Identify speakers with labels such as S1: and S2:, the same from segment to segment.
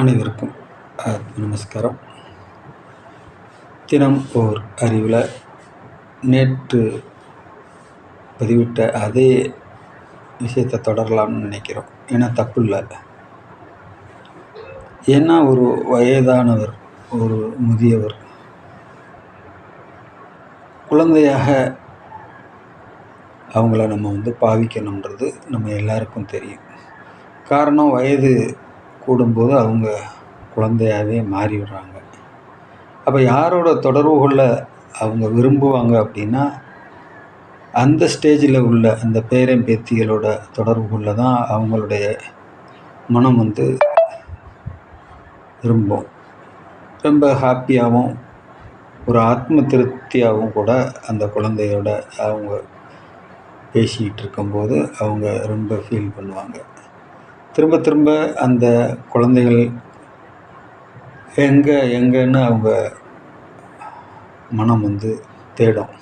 S1: அனைவருக்கும் நமஸ்காரம். தினம் ஓர் அறிவில் நேற்று பதிவிட்ட அதே விஷயத்தை தொடரலாம்னு நினைக்கிறோம். ஏன்னா தப்பு இல்லை. ஏன்னா ஒரு வயதானவர், ஒரு முதியவர் குழந்தையாக அவங்கள நம்ம பாவிக்கணுன்றது நம்ம எல்லாருக்கும் தெரியும். காரணம், வயது கூடும்போது அவங்க குழந்தையாகவே மாறிவிடுறாங்க. அப்போ யாரோட தொடர்புகளில் அவங்க விரும்புவாங்க அப்படின்னா, அந்த ஸ்டேஜில் உள்ள அந்த பேரன் பேத்திகளோட தொடர்புகளில் தான் அவங்களுடைய மனம் விரும்பும். ரொம்ப ஹாப்பியாகவும் ஒரு ஆத்ம திருப்தியாகவும் கூட அந்த குழந்தையோட அவங்க பேசிக்கிட்டு இருக்கும்போது அவங்க ரொம்ப ஃபீல் பண்ணுவாங்க. திரும்ப திரும்ப அந்த குழந்தைகள் எங்கன்னு அவங்க மனம் தேடும்.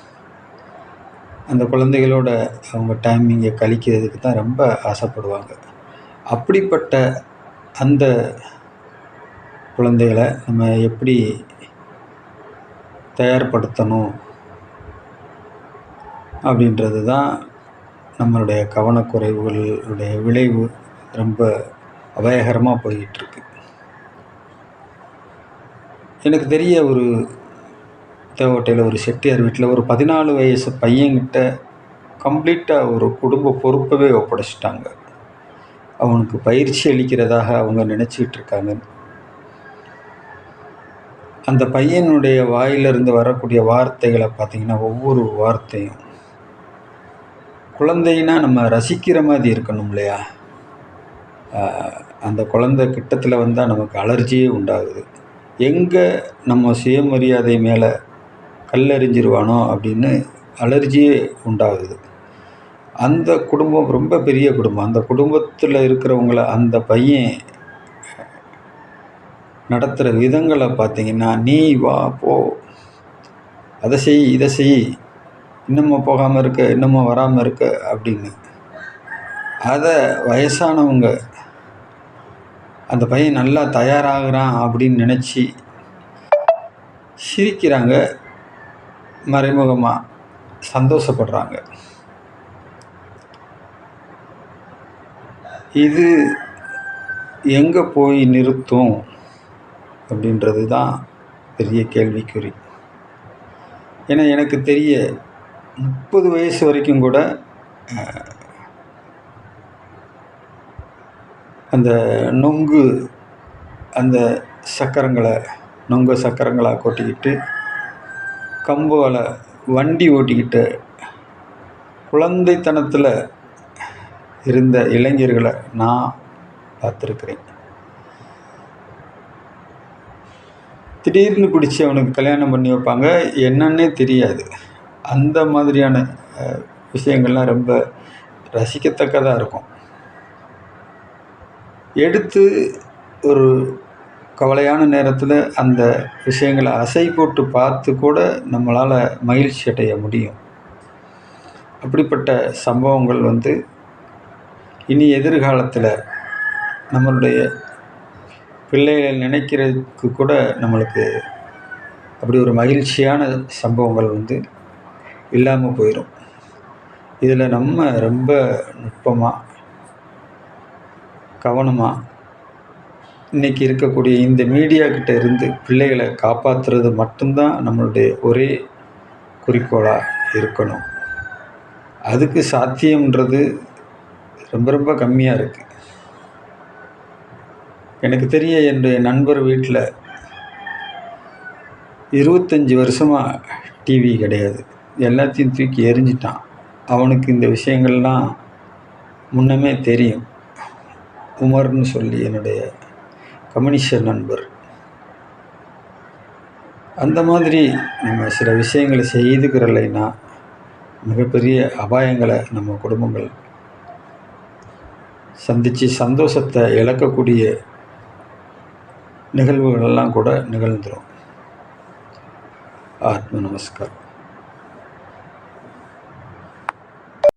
S1: அந்த குழந்தைகளோட அவங்க டைமிங்கை கழிக்கிறதுக்கு தான் ரொம்ப ஆசைப்படுவாங்க. அப்படிப்பட்ட அந்த குழந்தைகளை நம்ம எப்படி தயார்படுத்தணும் அப்படின்றது தான் நம்மளுடைய கவனக்குறைவுகளுடைய விளைவு ரொம்ப அபாயகரமாக போயிட்டுருக்கு. எனக்கு தெரிய ஒரு தேவட்டையில் ஒரு செட்டியார் வீட்டில் ஒரு 14 வயசு பையன்கிட்ட கம்ப்ளீட்டாக ஒரு குடும்ப பொறுப்பவே ஒப்படைச்சிட்டாங்க. அவனுக்கு பயிற்சி அளிக்கிறதாக அவங்க நினச்சிக்கிட்டு இருக்காங்க. அந்த பையனுடைய வாயிலிருந்து வரக்கூடிய வார்த்தைகளை பார்த்திங்கன்னா, ஒவ்வொரு வார்த்தையும் குழந்தைன்னா நம்ம ரசிக்கிற மாதிரி இருக்கணும் இல்லையா? அந்த குழந்தை கிட்டத்தில் வந்தால் நமக்கு அலர்ஜியே உண்டாகுது. எங்கே நம்ம சுயமரியாதை மேலே கல்லெறிஞ்சிருவானோ அப்படின்னு அலர்ஜியே உண்டாகுது. அந்த குடும்பம் ரொம்ப பெரிய குடும்பம். அந்த குடும்பத்தில் இருக்கிறவங்கள அந்த பையன் நடத்துகிற விதங்களை பார்த்திங்கன்னா, நீ வா போ, அதை செய் இதை செய், இன்னமும் போகாமல் இருக்க, இன்னமும் வராமல் இருக்க அப்படின்னு. அதை வயசானவங்க அந்த பையன் நல்லா தயாராகிறான் அப்படின்னு நினச்சி சிரிக்கிறாங்க, மறைமுகமாக சந்தோஷப்படுறாங்க. இது எங்கே போய் நிறுத்தும் அப்படின்றது தான் பெரிய கேள்விக்குறி. ஏன்னா எனக்கு தெரிய 30 வயசு வரைக்கும் கூட அந்த அந்த சக்கரங்களாக கொட்டிக்கிட்டு கம்புகளை வண்டி ஓட்டிக்கிட்டு குழந்தைத்தனத்தில் இருந்த இளைஞர்களை நான் பார்த்துருக்குறேன். திடீர்னு பிடிச்சி அவனுக்கு கல்யாணம் பண்ணி வைப்பாங்க, என்னன்னே தெரியாது. அந்த மாதிரியான விஷயங்கள்லாம் ரொம்ப ரசிக்கத்தக்கதாக இருக்கும். எடுத்து ஒரு கவலையான நேரத்தில் அந்த விஷயங்களை அசை போட்டு பார்த்து கூட நம்மளால் மகிழ்ச்சி அடைய முடியும். அப்படிப்பட்ட சம்பவங்கள் இனி எதிர்காலத்தில் நம்மளுடைய பிள்ளைகள் நினைக்கிறதுக்கு கூட நம்மளுக்கு அப்படி ஒரு மகிழ்ச்சியான சம்பவங்கள் இல்லாமல் போயிடும். இதில் நம்ம ரொம்ப நுட்பமாக, கவனமாக இன்றைக்கி இருக்கக்கூடிய இந்த மீடியாக்கிட்ட இருந்து பிள்ளைகளை காப்பாற்றுறது மட்டும்தான் நம்மளுடைய ஒரே குறிக்கோளாக இருக்கணும். அதுக்கு சாத்தியம்ன்றது ரொம்ப ரொம்ப கம்மியாக இருக்குது. எனக்கு தெரிய என்னுடைய நண்பர் வீட்டில் 25 வருஷமாக டிவி கிடையாது. எல்லாத்தையும் தூக்கி எரிஞ்சிட்டான். அவனுக்கு இந்த விஷயங்கள்லாம் முன்னமே தெரியும். உமர்னு சொல்லி என்னுடைய கம்யூனிஸ்ட் நண்பர். அந்த மாதிரி நம்ம சில விஷயங்களை செய்துக்கிறலைன்னா மிகப்பெரிய அபாயங்களை நம்ம குடும்பங்கள் சந்தித்து சந்தோஷத்தை இழக்கக்கூடிய நிகழ்வுகளெல்லாம் கூட நிகழ்ந்துடும். ஆத்ம நமஸ்காரம்.